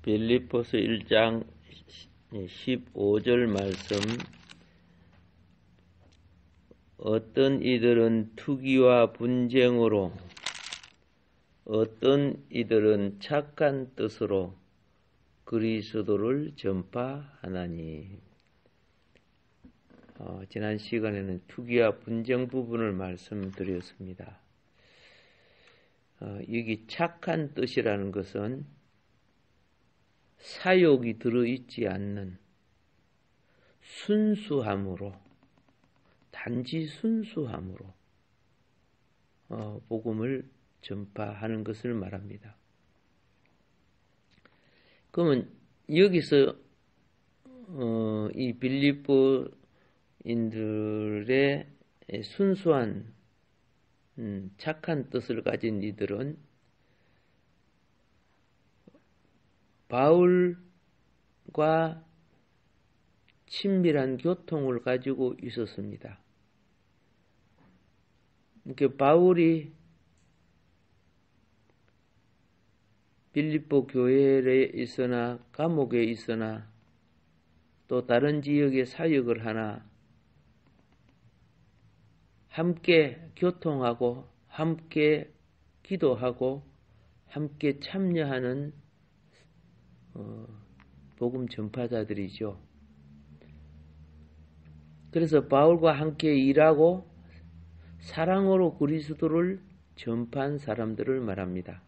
빌립보서 1장 15절 말씀. 어떤 이들은 투기와 분쟁으로, 어떤 이들은 착한 뜻으로 그리스도를 전파하나니. 지난 시간에는 투기와 분쟁 부분을 말씀드렸습니다. 여기 착한 뜻이라는 것은 사욕이 들어있지 않는 순수함으로, 단지 순수함으로 복음을 전파하는 것을 말합니다. 그러면 여기서 이 빌립보인들의 순수한 착한 뜻을 가진 이들은 바울과 친밀한 교통을 가지고 있었습니다. 그러니까 바울이 빌립보 교회에 있으나 감옥에 있으나 또 다른 지역에 사역을 하나 함께 교통하고 함께 기도하고 함께 참여하는 복음 전파자들이죠. 그래서 바울과 함께 일하고 사랑으로 그리스도를 전파한 사람들을 말합니다.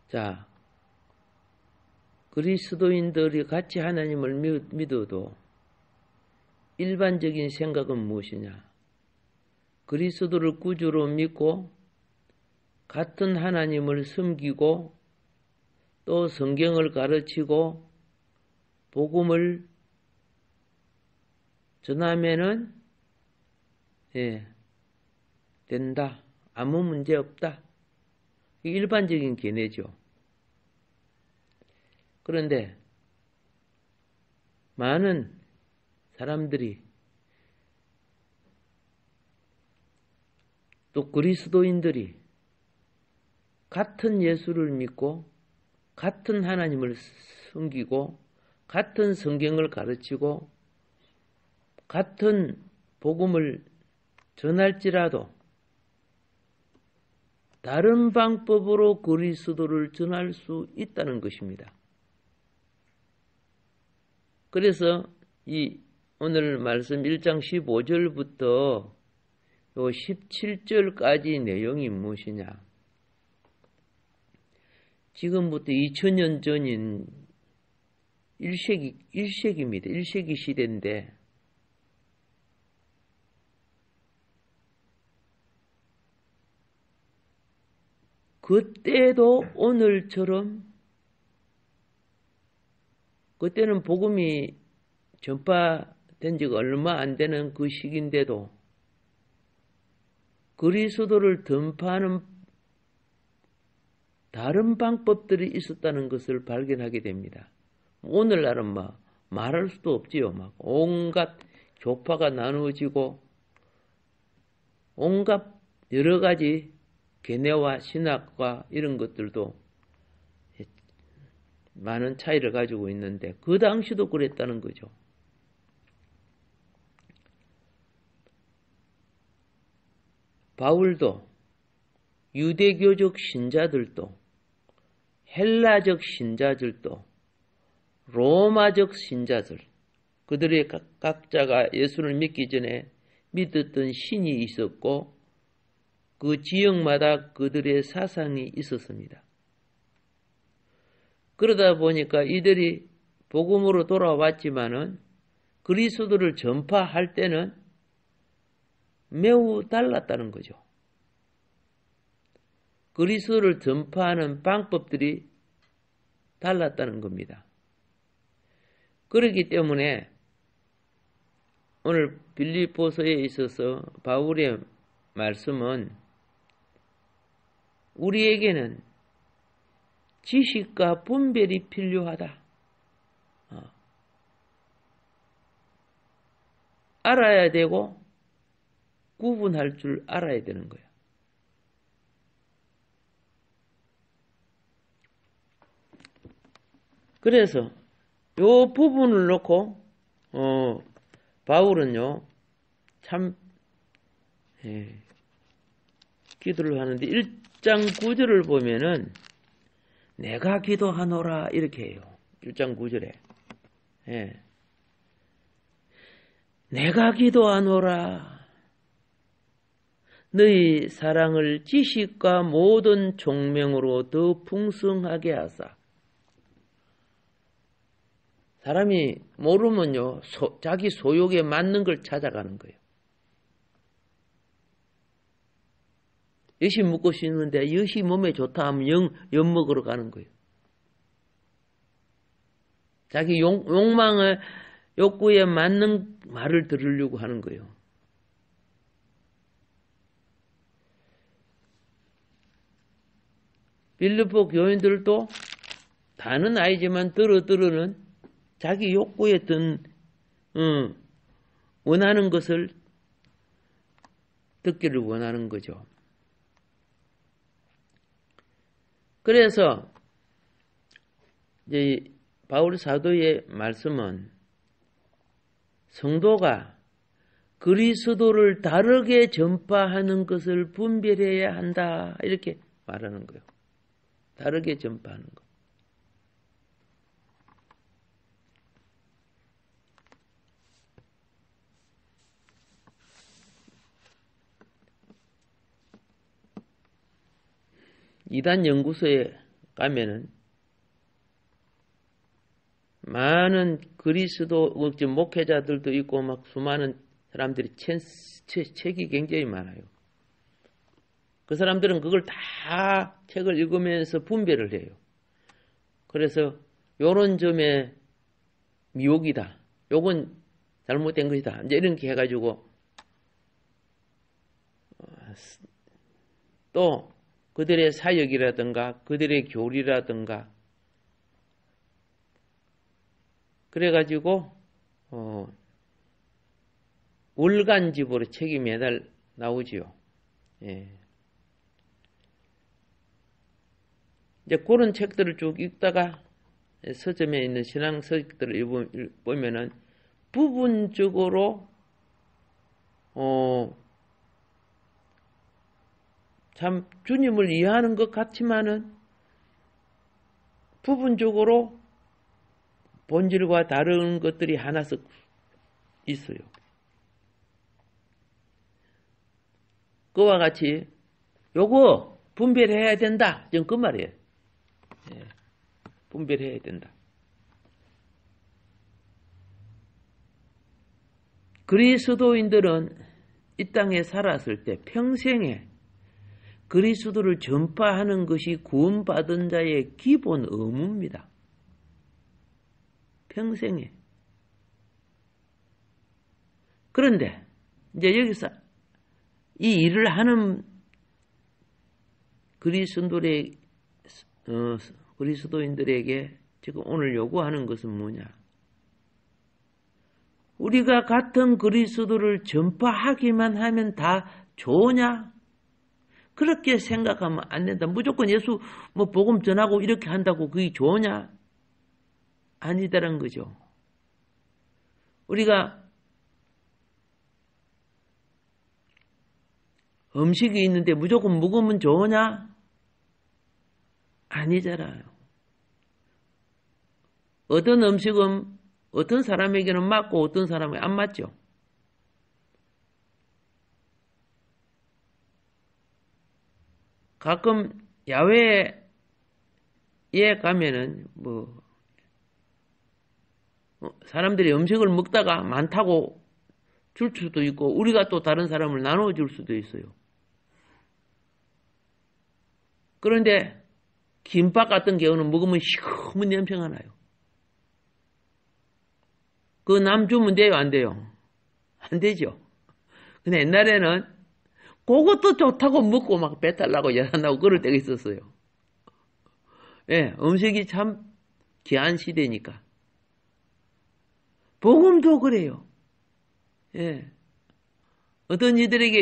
자, 그리스도인들이 같이 하나님을 믿어도 일반적인 생각은 무엇이냐? 그리스도를 구주로 믿고 같은 하나님을 섬기고 또 성경을 가르치고 복음을 전하면은 된다. 아무 문제 없다. 일반적인 견해죠. 그런데 많은 사람들이 또 그리스도인들이 같은 예수를 믿고 같은 하나님을 섬기고 같은 성경을 가르치고 같은 복음을 전할지라도 다른 방법으로 그리스도를 전할 수 있다는 것입니다. 그래서 이 오늘 말씀 1장 15절부터 요 17절까지 내용이 무엇이냐? 지금부터 2000년 전인 1세기입니다. 1세기 시대인데 그때도 오늘처럼 그때는 복음이 전파된 지가 얼마 안 되는 그 시기인데도 그리스도를 전파하는 다른 방법들이 있었다는 것을 발견하게 됩니다. 오늘날은 말할 수도 없지요. 온갖 교파가 나누어지고 온갖 여러 가지 견해와 신학과 이런 것들도 많은 차이를 가지고 있는데 그 당시도 그랬다는 거죠. 바울도 유대교적 신자들도 헬라적 신자들도 로마적 신자들 그들의 각자가 예수를 믿기 전에 믿었던 신이 있었고 그 지역마다 그들의 사상이 있었습니다. 그러다 보니까 이들이 복음으로 돌아왔지만은 그리스도를 전파할 때는 매우 달랐다는 거죠. 그리스도를 전파하는 방법들이 달랐다는 겁니다. 그렇기 때문에 오늘 빌립보서에 있어서 바울의 말씀은 우리에게는 지식과 분별이 필요하다. 알아야 되고 구분할 줄 알아야 되는 거예요. 그래서 요 부분을 놓고 바울은요 참 기도를 하는데 1장 9절을 보면은 내가 기도하노라 이렇게 해요. 1장 9절에 내가 기도하노라 너희 사랑을 지식과 모든 총명으로 더 풍성하게 하사. 사람이 모르면요 자기 소욕에 맞는 걸 찾아가는 거예요. 엿이 먹고 싶는데 엿이 몸에 좋다 하면 엿 먹으러 가는 거예요. 자기 욕망의 욕구에 맞는 말을 들으려고 하는 거예요. 빌립보 교인들도 다는 아니지만 들어는 자기 욕구에 원하는 것을 듣기를 원하는 거죠. 그래서 이제 바울 사도의 말씀은 성도가 그리스도를 다르게 전파하는 것을 분별해야 한다 이렇게 말하는 거예요. 다르게 전파하는 것. 이단 연구소에 가면은 많은 그리스도 목회자들도 있고 막 수많은 사람들이 책이 굉장히 많아요. 그 사람들은 그걸 다 책을 읽으면서 분별을 해요. 그래서 요런 점에 미혹이다. 요건 잘못된 것이다. 이제 이렇게 해가지고 또 그들의 사역이라든가 그들의 교리라든가 그래가지고 월간집으로 책이 매달 나오지요. 예. 이제 그런 책들을 쭉 읽다가 서점에 있는 신앙 서적들을 보면은 부분적으로 참 주님을 이해하는 것 같지만은 부분적으로 본질과 다른 것들이 하나씩 있어요. 그와 같이 요거 분별해야 된다. 지금 그 말이에요. 예, 분별해야 된다. 그리스도인들은 이 땅에 살았을 때 평생에 그리스도를 전파하는 것이 구원받은 자의 기본 의무입니다. 평생에. 그런데 이제 여기서 이 일을 하는 그리스도인들에게 지금 오늘 요구하는 것은 뭐냐? 우리가 같은 그리스도를 전파하기만 하면 다 좋으냐? 그렇게 생각하면 안 된다. 무조건 예수 복음 전하고 이렇게 한다고 그게 좋으냐? 아니다란 거죠. 우리가 음식이 있는데 무조건 먹으면 좋으냐? 아니잖아요. 어떤 음식은 어떤 사람에게는 맞고 어떤 사람에게 안 맞죠. 가끔 야외에 가면은 사람들이 음식을 먹다가 많다고 줄 수도 있고 우리가 또 다른 사람을 나눠줄 수도 있어요. 그런데 김밥 같은 경우는 먹으면 시커먼 냄새가 나요. 그 남 주면 돼요? 안 돼요? 안 되죠. 근데 옛날에는 그것도 좋다고 먹고 막 배탈 나고 열안 나고 그럴 때가 있었어요. 예, 음식이 참 귀한 시대니까. 복음도 그래요. 예. 어떤 이들에게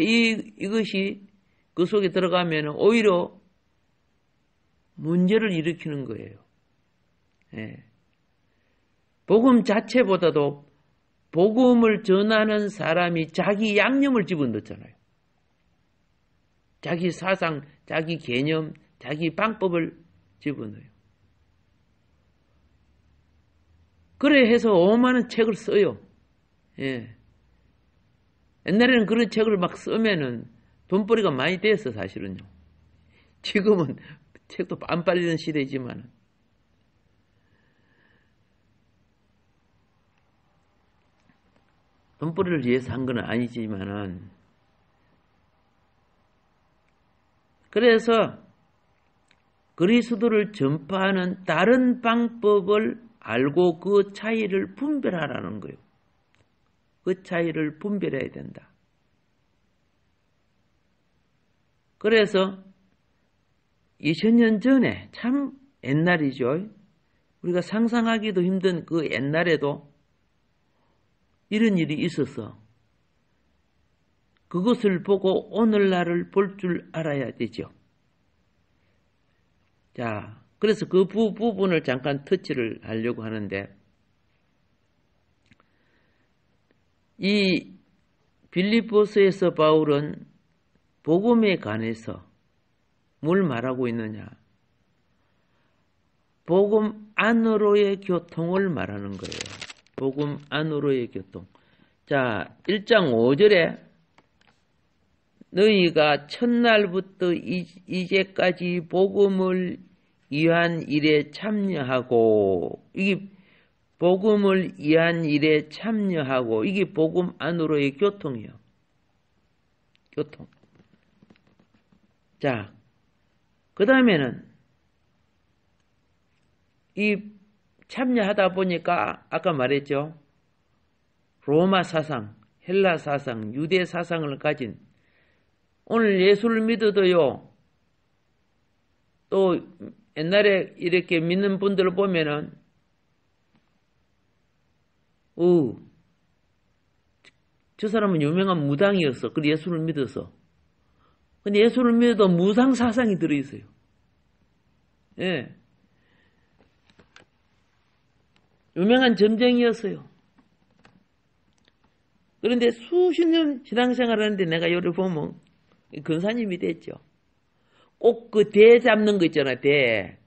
이것이 그 속에 들어가면 오히려 문제를 일으키는 거예요. 예. 복음 자체보다도 복음을 전하는 사람이 자기 양념을 집어넣잖아요. 자기 사상, 자기 개념, 자기 방법을 집어넣어요. 그래 해서 오만한 책을 써요. 예. 옛날에는 그런 책을 막 쓰면은 돈벌이가 많이 됐어, 사실은요. 지금은 책도 안 팔리는 시대지만. 돈벌이를 위해서 한 건 아니지만은. 그래서 그리스도를 전파하는 다른 방법을 알고 그 차이를 분별하라는 거예요. 그 차이를 분별해야 된다. 그래서 2000년 전에 참 옛날이죠. 우리가 상상하기도 힘든 그 옛날에도 이런 일이 있어서 그것을 보고 오늘날을 볼 줄 알아야 되죠. 자, 그래서 그 부분을 잠깐 터치를 하려고 하는데 이 빌립보서에서 바울은 복음에 관해서 뭘 말하고 있느냐? 복음 안으로의 교통을 말하는 거예요. 복음 안으로의 교통. 자, 1장 5절에 너희가 첫날부터 이제까지 복음을 위한 일에 참여하고, 이게 복음을 위한 일에 참여하고, 이게 복음 안으로의 교통이에요. 교통. 자, 그 다음에는 이 참여하다 보니까 아까 말했죠. 로마 사상, 헬라 사상, 유대 사상을 가진 오늘 예수를 믿어도요. 또 옛날에 이렇게 믿는 분들을 보면은 저 사람은 유명한 무당이었어. 그래서 예수를 믿어서. 근데 예수를 믿어도 무상 사상이 들어있어요. 예. 유명한 점쟁이였어요. 그런데 수십 년 신앙생활 하는데 내가 요리 보면 근사님이 됐죠. 꼭 그 대 잡는 거 있잖아요, 대.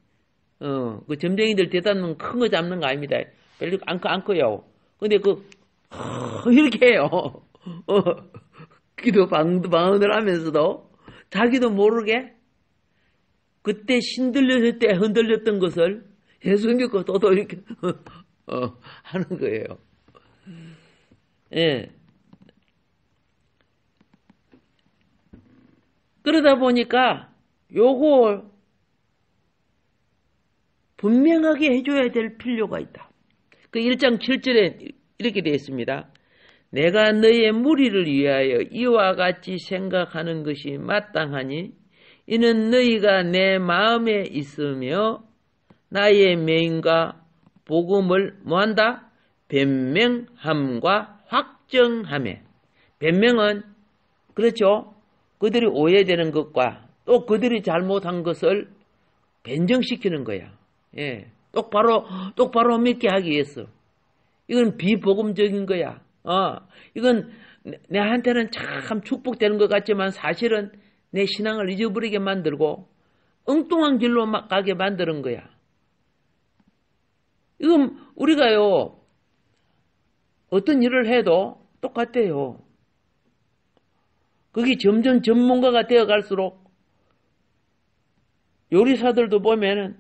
그 점쟁이들 대 잡는 큰 거 잡는 거 아닙니다. 별로 안 커요. 근데 이렇게 해요. 기도 방언을 하면서도 자기도 모르게 그때 신들렸을 때 흔들렸던 것을 예수 믿고 또 이렇게 하는 거예요. 예. 그러다 보니까 요거 분명하게 해줘야 될 필요가 있다. 그 1장 7절에 이렇게 되어 있습니다. 내가 너의 무리를 위하여 이와 같이 생각하는 것이 마땅하니 이는 너희가 내 마음에 있으며 나의 명과 복음을 뭐한다? 변명함과 확정함에. 변명은 그렇죠. 그들이 오해되는 것과 또 그들이 잘못한 것을 변정시키는 거야. 예. 똑바로 믿게 하기 위해서. 이건 비복음적인 거야. 이건 내한테는 참 축복되는 것 같지만 사실은 내 신앙을 잊어버리게 만들고 엉뚱한 길로 막 가게 만드는 거야. 이건 우리가요, 어떤 일을 해도 똑같아요. 그게 점점 전문가가 되어 갈수록 요리사들도 보면은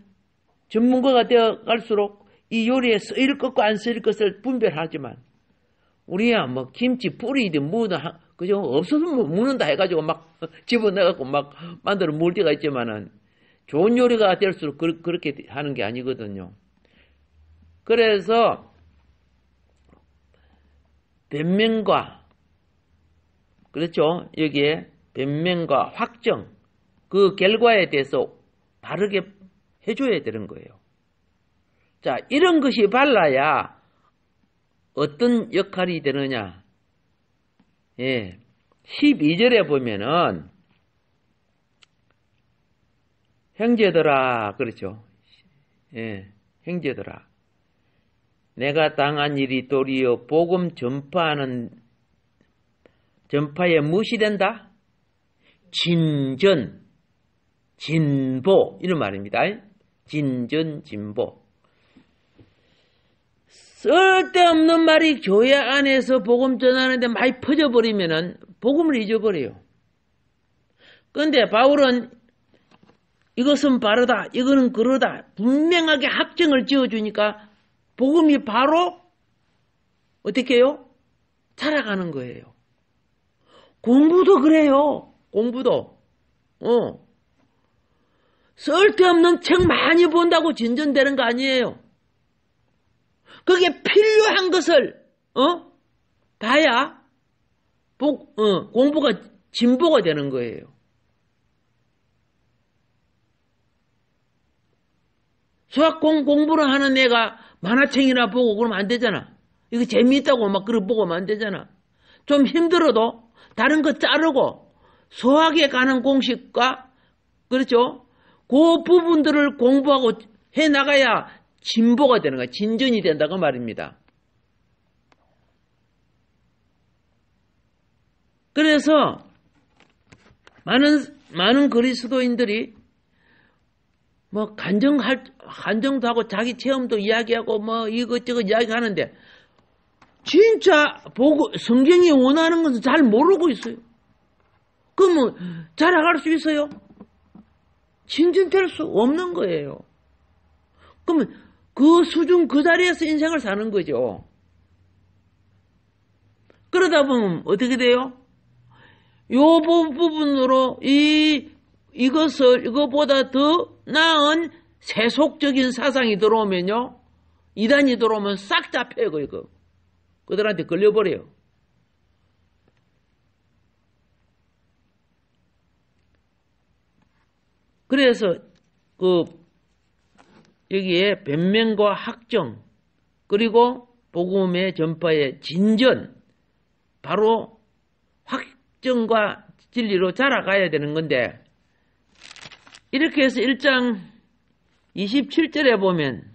전문가가 되어 갈수록 이 요리에 쓰일 것과 안 쓰일 것을 분별하지만 우리야 뭐 김치 뿌리든 뭐든 그죠? 없어서 뭐 묻는다 해가지고 막 집어넣어갖고 막 만들어 먹을 때가 있지만은 좋은 요리가 될수록 그렇게 하는 게 아니거든요. 그래서 변명과 그렇죠? 여기에 변명과 확정 그 결과에 대해서 바르게 해줘야 되는 거예요. 자, 이런 것이 발라야 어떤 역할이 되느냐? 예. 12절에 보면은 형제들아 그렇죠. 예. 형제들아 내가 당한 일이 도리어 복음 전파에 무엇이 된다? 진전, 진보 이런 말입니다. 진전, 진보. 쓸데없는 말이 교회 안에서 복음 전하는데 많이 퍼져버리면은 복음을 잊어버려요. 그런데 바울은 이것은 바르다, 이거는 그러다 분명하게 확정을 지어주니까 복음이 바로 어떻게 해요? 자라가는 거예요. 공부도 그래요. 공부도. 쓸데없는 책 많이 본다고 진전되는 거 아니에요. 그게 필요한 것을 봐야 공부가 진보가 되는 거예요. 수학 공부를 하는 애가 만화책이나 보고 그러면 안 되잖아. 이거 재미있다고 막 그러 보고는 안 되잖아. 좀 힘들어도 다른 거 자르고 수학에 관한 공식과 그렇죠? 그 부분들을 공부하고 해 나가야 진보가 되는 거야. 진전이 된다고 말입니다. 그래서 많은 그리스도인들이 뭐 간정도 하고 자기 체험도 이야기하고 뭐 이것저것 이야기하는데 진짜 보고 성경이 원하는 것은 잘 모르고 있어요. 그러면 자라갈 수 있어요? 진전될 수 없는 거예요. 그러면 그 수준 그 자리에서 인생을 사는 거죠. 그러다 보면 어떻게 돼요? 요 부분으로 이거보다 더 나은 세속적인 사상이 들어오면요. 이단이 들어오면 싹 잡혀요, 이거. 그들한테 걸려버려요. 그래서 여기에 변명과 확정 그리고 복음의 전파의 진전 바로 확정과 진리로 자라가야 되는 건데 이렇게 해서 1장 27절에 보면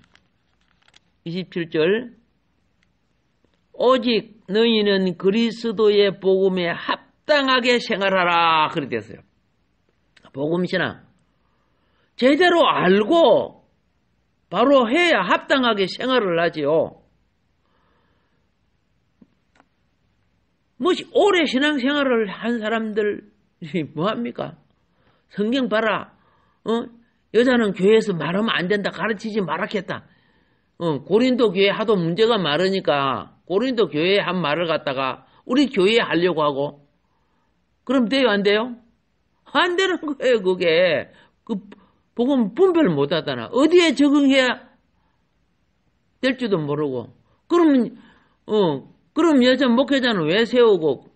27절 오직 너희는 그리스도의 복음에 합당하게 생활하라 그렇게 됐어요. 복음신앙 제대로 알고 바로 해야 합당하게 생활을 하지요. 뭐 오래 신앙생활을 한 사람들이 뭐합니까? 성경 봐라. 여자는 교회에서 말하면 안 된다. 가르치지 말았겠다. 고린도 교회 하도 문제가 많으니까 고린도 교회에 한 말을 갖다가 우리 교회에 하려고 하고 그럼 돼요? 안 돼요? 안 되는 거예요. 그게 그 복음 분별을 못 하잖아. 어디에 적응해야 될지도 모르고 그러면 그럼 여자 목회자는 왜 세우고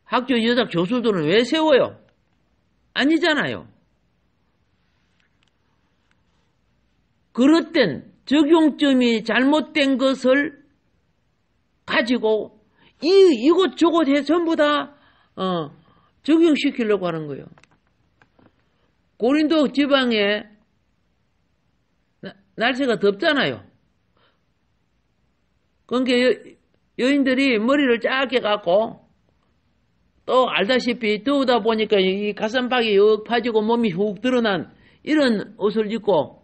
학교 여자 교수들은 왜 세워요? 아니잖아요. 그릇된 적용점이 잘못된 것을 가지고 이곳저곳 해 전부 다 적용시키려고 하는 거예요. 고린도 지방에 날씨가 덥잖아요. 그러니까 여인들이 머리를 짧게 갖고 또 알다시피 더우다 보니까 이 가슴팍이 역 파지고 몸이 훅 드러난 이런 옷을 입고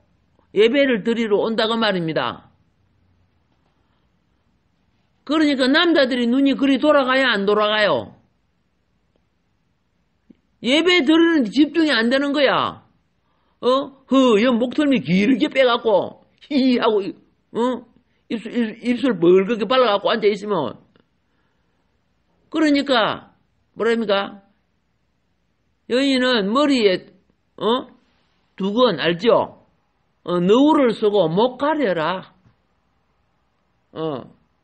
예배를 드리러 온다고 말입니다. 그러니까 남자들이 눈이 그리 돌아가야 안 돌아가요? 예배 드리는데 집중이 안 되는 거야. 목덜미 길게 빼갖고 히하고 입술 벌겋게 발라갖고 앉아있으면 그러니까 뭐랍니까? 여인은 머리에 두건 알죠? 너울을 쓰고 목 가려라.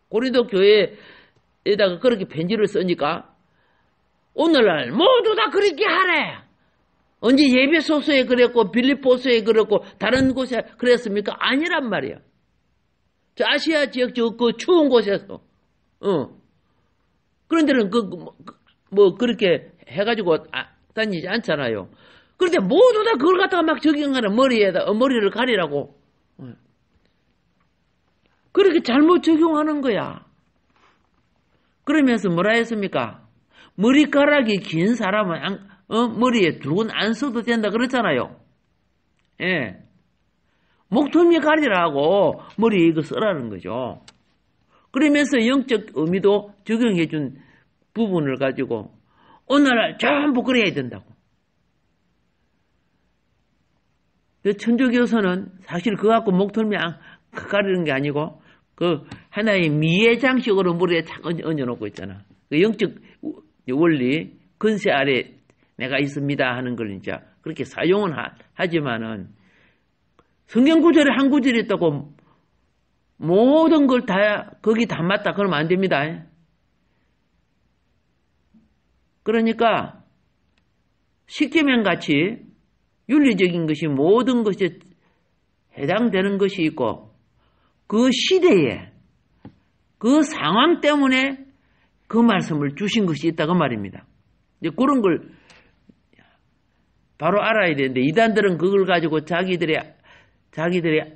고린도 교회에다가 그렇게 편지를 쓰니까 오늘날 모두 다 그렇게 하래. 언제 예배소서에 그랬고 빌립보서에 그랬고 다른 곳에 그랬습니까? 아니란 말이야. 저 아시아 지역 그 추운 곳에서 그런 데는 그렇게 해가지고 다니지 않잖아요. 그런데 모두 다 그걸 갖다가 막 적용하는 머리를 가리라고. 그렇게 잘못 적용하는 거야. 그러면서 뭐라 했습니까? 머리카락이 긴 사람은 머리에 두건 안 써도 된다 그랬잖아요. 예. 목덜미 가리라고 머리에 이거 쓰라는 거죠. 그러면서 영적 의미도 적용해 준 부분을 가지고 오늘날 전부 그래야 된다고. 천주교에서는 사실 그거 갖고 목덜미 가리는 게 아니고 그 하나의 미의 장식으로 머리에 착 얹어놓고 있잖아. 그 영적 원리 근세 아래 내가 있습니다 하는 걸 이제 그렇게 사용은 하지만은 성경 구절에 한 구절이 있다고 모든 걸 다 거기 다 맞다 그러면 안 됩니다. 그러니까 십계명 같이 윤리적인 것이 모든 것에 해당되는 것이 있고 그 시대에 그 상황 때문에 그 말씀을 주신 것이 있다고 말입니다. 이제 그런 걸 바로 알아야 되는데 이단들은 그걸 가지고 자기들의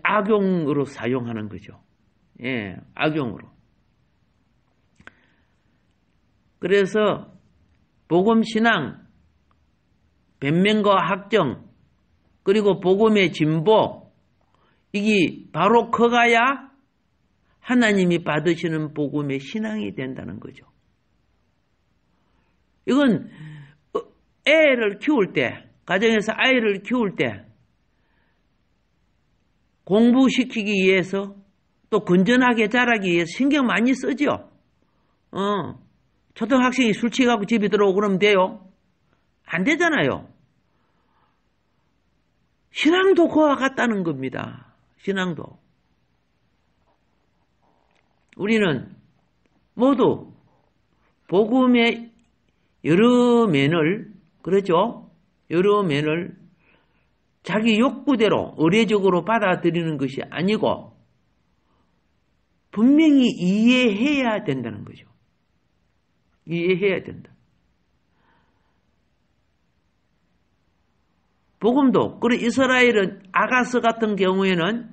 악용으로 사용하는 거죠. 예, 악용으로. 그래서 복음신앙, 변명과 확정, 그리고 복음의 진보, 이게 바로 커가야 하나님이 받으시는 복음의 신앙이 된다는 거죠. 이건 애를 키울 때, 가정에서 아이를 키울 때 공부시키기 위해서 또 건전하게 자라기 위해서 신경 많이 쓰죠. 초등학생이 술 취해갖고 집에 들어오고 그러면 돼요? 안 되잖아요. 신앙도 그와 같다는 겁니다. 신앙도. 우리는 모두 복음의 여러 면을, 그렇죠? 여러 면을 자기 욕구대로 의례적으로 받아들이는 것이 아니고 분명히 이해해야 된다는 거죠. 이해해야 된다. 복음도, 그리고 이스라엘은 아가서 같은 경우에는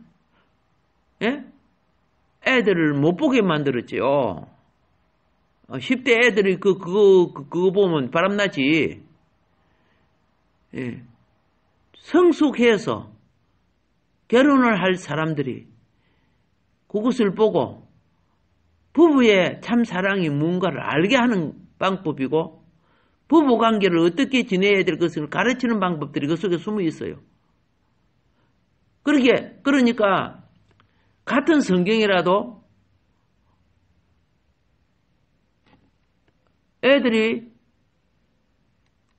예? 애들을 못 보게 만들었지요. 10대 애들이 그거 보면 바람나지. 예. 성숙해서 결혼을 할 사람들이 그것을 보고 부부의 참 사랑이 뭔가를 알게 하는 방법이고 부부 관계를 어떻게 지내야 될 것을 가르치는 방법들이 그 속에 숨어 있어요. 그러니까 같은 성경이라도 애들이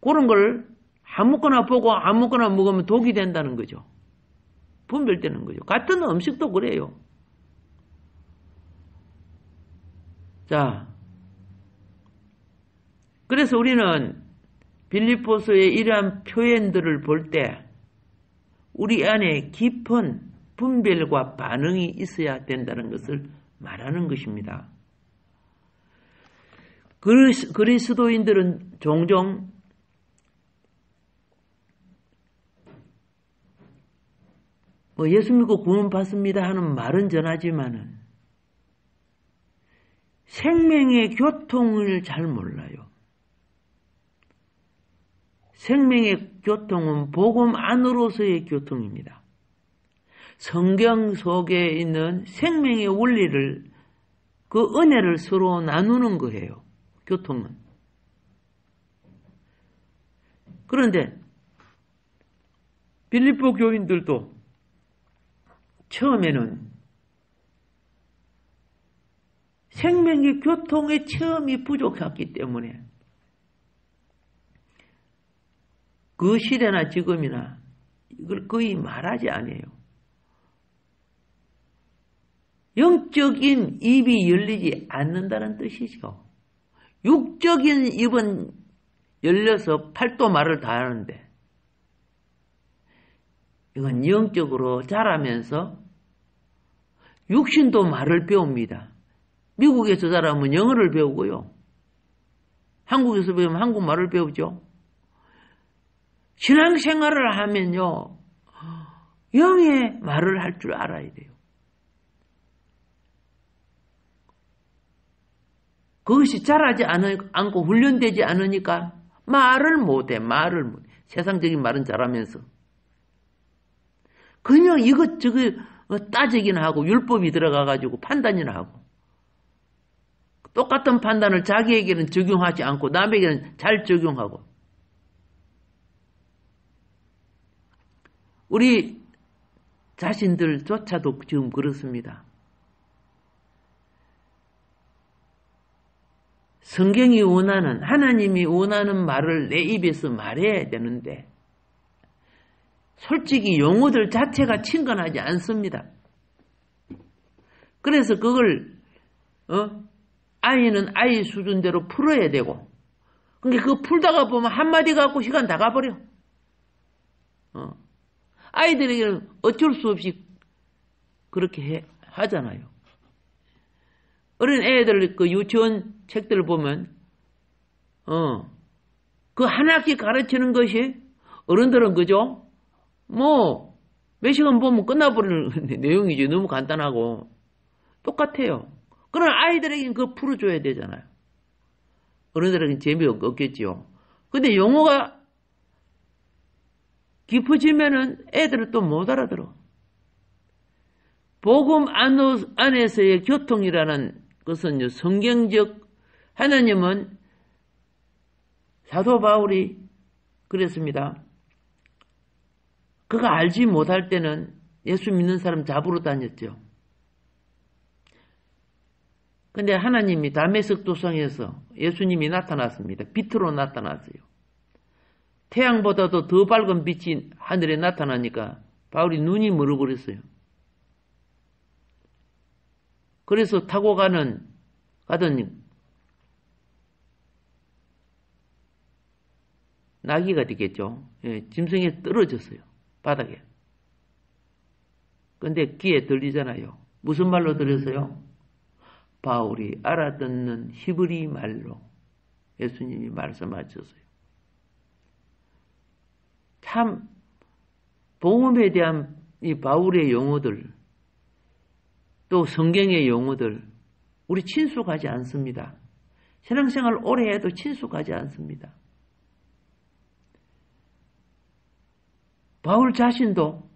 그런 걸 아무거나 보고 아무거나 먹으면 독이 된다는 거죠. 분별되는 거죠. 같은 음식도 그래요. 자, 그래서 우리는 빌립보서의 이러한 표현들을 볼 때 우리 안에 깊은 분별과 반응이 있어야 된다는 것을 말하는 것입니다. 그리스도인들은 종종 예수 믿고 구원 받습니다 하는 말은 전하지만은 생명의 교통을 잘 몰라요. 생명의 교통은 복음 안으로서의 교통입니다. 성경 속에 있는 생명의 원리를 그 은혜를 서로 나누는 거예요. 교통은. 그런데 빌립보 교인들도 처음에는 생명의 교통의 체험이 부족했기 때문에 그 시대나 지금이나 이걸 거의 말하지 않아요. 영적인 입이 열리지 않는다는 뜻이죠. 육적인 입은 열려서 팔도 말을 다 하는데 이건 영적으로 자라면서 육신도 말을 배웁니다. 미국에서 자라면 영어를 배우고요. 한국에서 배우면 한국말을 배우죠. 신앙생활을 하면요. 영의 말을 할 줄 알아야 돼요. 그것이 자라지 않고 훈련되지 않으니까 말을 못해. 세상적인 말은 잘하면서. 그냥 이것저것 따지기나 하고 율법이 들어가가지고 판단이나 하고 똑같은 판단을 자기에게는 적용하지 않고 남에게는 잘 적용하고 우리 자신들조차도 지금 그렇습니다. 성경이 원하는 하나님이 원하는 말을 내 입에서 말해야 되는데 솔직히 용어들 자체가 친근하지 않습니다. 그래서 그걸 아이는 아이 수준대로 풀어야 되고 근데 그거 풀다가 보면 한마디 갖고 시간 다 가버려. 아이들에게는 어쩔 수 없이 그렇게 하잖아요. 어린 애들 그 유치원 책들을 보면 그 한 학기 가르치는 것이 어른들은 그죠? 몇 시간 보면 끝나버리는 내용이지. 너무 간단하고 똑같아요. 그러나 아이들에게는 그거 풀어줘야 되잖아요. 어른들에게는 재미없겠지요. 근데 용어가 깊어지면은 애들은 또 못 알아들어. 복음 안에서의 교통이라는 것은 성경적 하나님은 사도 바울이 그랬습니다. 그가 알지 못할 때는 예수 믿는 사람 잡으러 다녔죠. 근데 하나님이 다메섹 도상에서 예수님이 나타났습니다. 빛으로 나타났어요. 태양보다도 더 밝은 빛이 하늘에 나타나니까 바울이 눈이 멀어버렸어요. 그래서 타고 가던 나귀가 되겠죠. 짐승에 떨어졌어요. 바닥에. 근데 귀에 들리잖아요. 무슨 말로 들었어요? 바울이 알아듣는 히브리 말로 예수님이 말씀하셨어요. 참 복음에 대한 이 바울의 용어들 또 성경의 용어들 우리 친숙하지 않습니다. 신앙생활 오래 해도 친숙하지 않습니다. 바울 자신도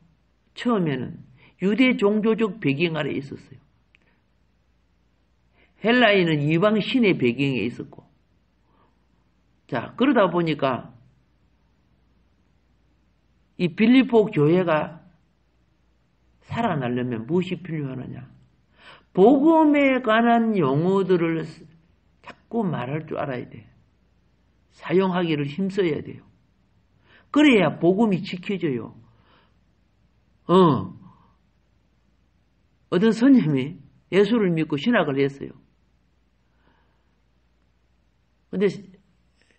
처음에는 유대 종교적 배경 아래 있었어요. 헬라인은 이방 신의 배경에 있었고, 자, 그러다 보니까 이 빌립보 교회가 살아나려면 무엇이 필요하느냐? 복음에 관한 용어들을 자꾸 말할 줄 알아야 돼. 사용하기를 힘써야 돼요. 그래야 복음이 지켜져요. 어떤 선생님이 예수를 믿고 신학을 했어요. 근데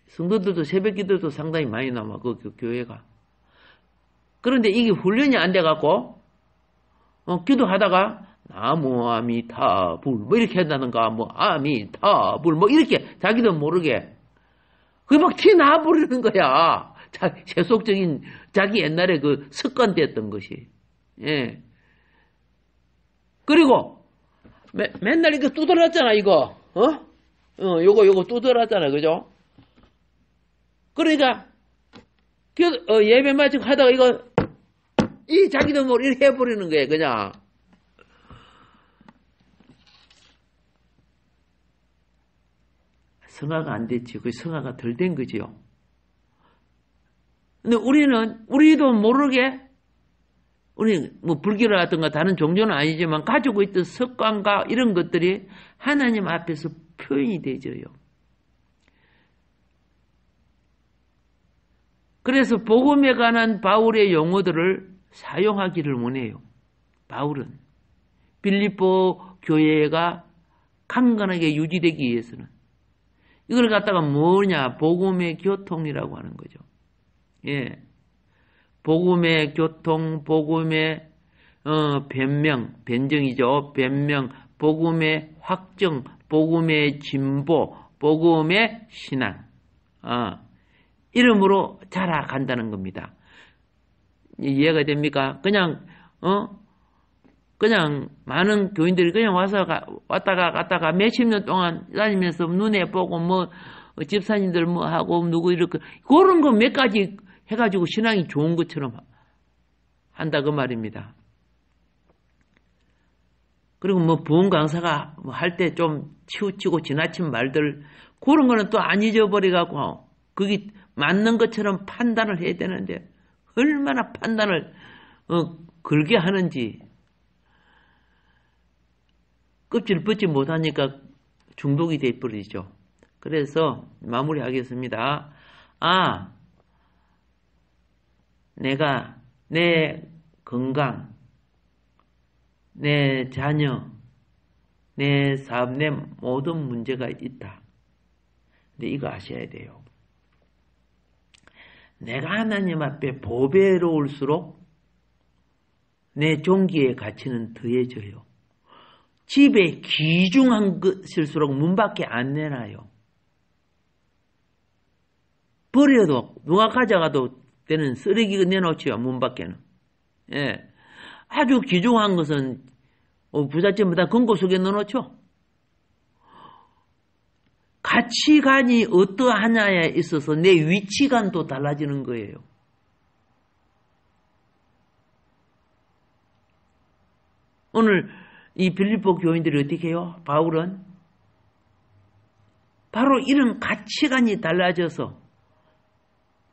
성도들도 새벽 기도도 상당히 많이 남아, 그 교회가. 그런데 이게 훈련이 안 돼갖고, 기도하다가, 나무 아미타불, 뭐 이렇게 한다는가, 뭐, 아미타불, 뭐 이렇게 자기도 모르게. 그게 막 티 나버리는 거야. 세속적인 자기 옛날에 그 습관됐던 것이. 예. 그리고, 맨날 이거 두드렸잖아, 이거. 요거 두드렸잖아, 그죠? 그러니까, 예배 마치고 하다가 자기도 뭐 이렇게 해버리는 거예요, 그냥. 성화가 안 됐지. 그 성화가 덜 된 거지요. 근데 우리도 모르게, 우리 뭐 불교라든가 다른 종교는 아니지만 가지고 있던 습관과 이런 것들이 하나님 앞에서 표현이 되져요. 그래서 복음에 관한 바울의 용어들을 사용하기를 원해요. 바울은 빌립보 교회가 강건하게 유지되기 위해서는 이걸 갖다가 뭐냐? 복음의 교통이라고 하는 거죠. 예. 복음의 교통, 복음의 변정이죠. 변명, 복음의 확정, 복음의 진보, 복음의 신앙. 이름으로 자라간다는 겁니다. 이해가 됩니까? 그냥 많은 교인들이 그냥 왔다가 갔다가 몇십 년 동안 다니면서 눈에 보고 뭐, 집사님들 뭐 하고 누구 이렇게, 그런 거 몇 가지 해가지고 신앙이 좋은 것처럼 한다 그 말입니다. 그리고 뭐 부흥 강사가 뭐 할 때 좀 치우치고 지나친 말들, 그런 거는 또 안 잊어버려갖고, 그게 맞는 것처럼 판단을 해야 되는데, 얼마나 판단을, 걸게 하는지, 껍질 벗지 못하니까 중독이 돼버리죠. 그래서 마무리하겠습니다. 내가 내 건강, 내 자녀, 내 삶, 내 모든 문제가 있다. 근데 이거 아셔야 돼요. 내가 하나님 앞에 보배로울수록 내 종기의 가치는 더해져요. 집에 귀중한 것일수록 문 밖에 안 내놔요. 버려도 누가 가져가도 되는 쓰레기 내놓지요. 문 밖에는. 예. 아주 귀중한 것은 부잣집보다 금고 속에 넣어놓죠. 가치관이 어떠하냐에 있어서 내 위치관도 달라지는 거예요. 오늘 이 빌립보 교인들이 어떻게 해요? 바울은 바로 이런 가치관이 달라져서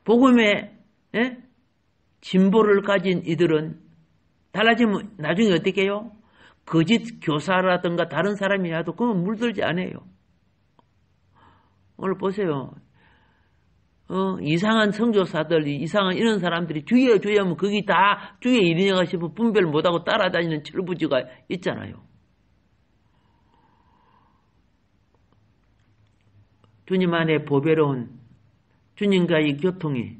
복음의 진보를 가진 이들은 달라지면 나중에 어떻게 해요? 거짓 교사라든가 다른 사람이라도 그건 물들지 않아요. 오늘 보세요. 이상한 선교사들, 이상한 이런 사람들이 주여 하면 그게 다 주의 일이냐가 싶어 분별 못하고 따라다니는 철부지가 있잖아요. 주님 안에 보배로운 주님과의 교통이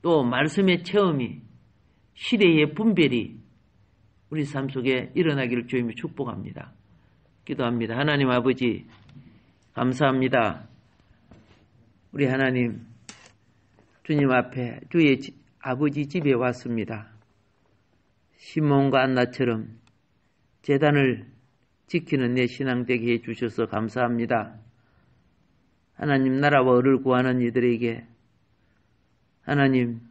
또 말씀의 체험이 시대의 분별이 우리 삶 속에 일어나기를 주님이 축복합니다. 기도합니다. 하나님 아버지 감사합니다. 우리 하나님 주님 앞에 주의 아버지 집에 왔습니다. 시몬과 안나처럼 제단을 지키는 내 신앙 되게 해주셔서 감사합니다. 하나님 나라와 을을 구하는 이들에게 하나님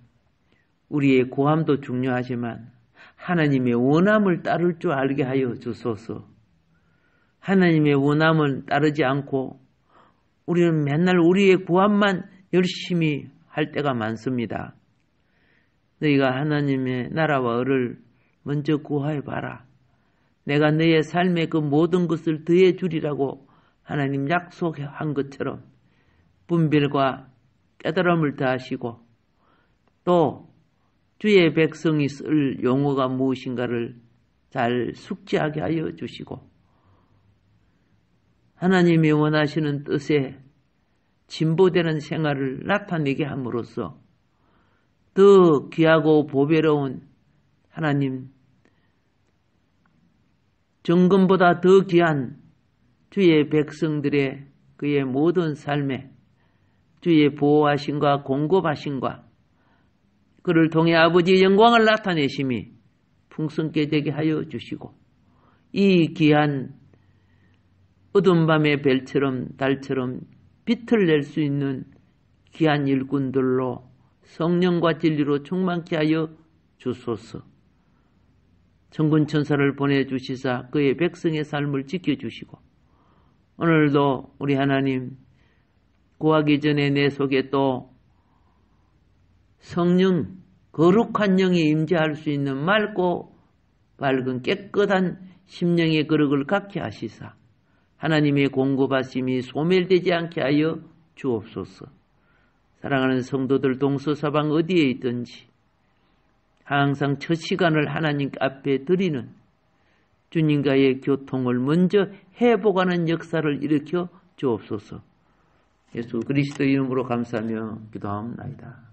우리의 고함도 중요하지만 하나님의 원함을 따를 줄 알게 하여 주소서. 하나님의 원함을 따르지 않고 우리는 맨날 우리의 구함만 열심히 할 때가 많습니다. 너희가 하나님의 나라와 을을 먼저 구하여봐라. 내가 너의 삶에 그 모든 것을 더해 주리라고 하나님 약속한 것처럼 분별과 깨달음을 더하시고 또 주의 백성이 쓸 용어가 무엇인가를 잘 숙지하게 하여 주시고 하나님이 원하시는 뜻에 진보되는 생활을 나타내게 함으로써 더 귀하고 보배로운 하나님 정금보다 더 귀한 주의 백성들의 그의 모든 삶에 주의 보호하심과 공급하심과 그를 통해 아버지의 영광을 나타내심이 풍성케 되게 하여 주시고 이 귀한 어두운 밤의 별처럼 달처럼 빛을 낼 수 있는 귀한 일꾼들로 성령과 진리로 충만케 하여 주소서. 천군 천사를 보내주시사 그의 백성의 삶을 지켜주시고 오늘도 우리 하나님 구하기 전에 내 속에 또 성령 거룩한 영이 임재할 수 있는 맑고 밝은 깨끗한 심령의 거룩을 갖게 하시사 하나님의 공급하심이 소멸되지 않게 하여 주옵소서. 사랑하는 성도들 동서사방 어디에 있든지 항상 첫 시간을 하나님 앞에 드리는 주님과의 교통을 먼저 회복하는 역사를 일으켜 주옵소서. 예수 그리스도 이름으로 감사하며 기도하옵나이다.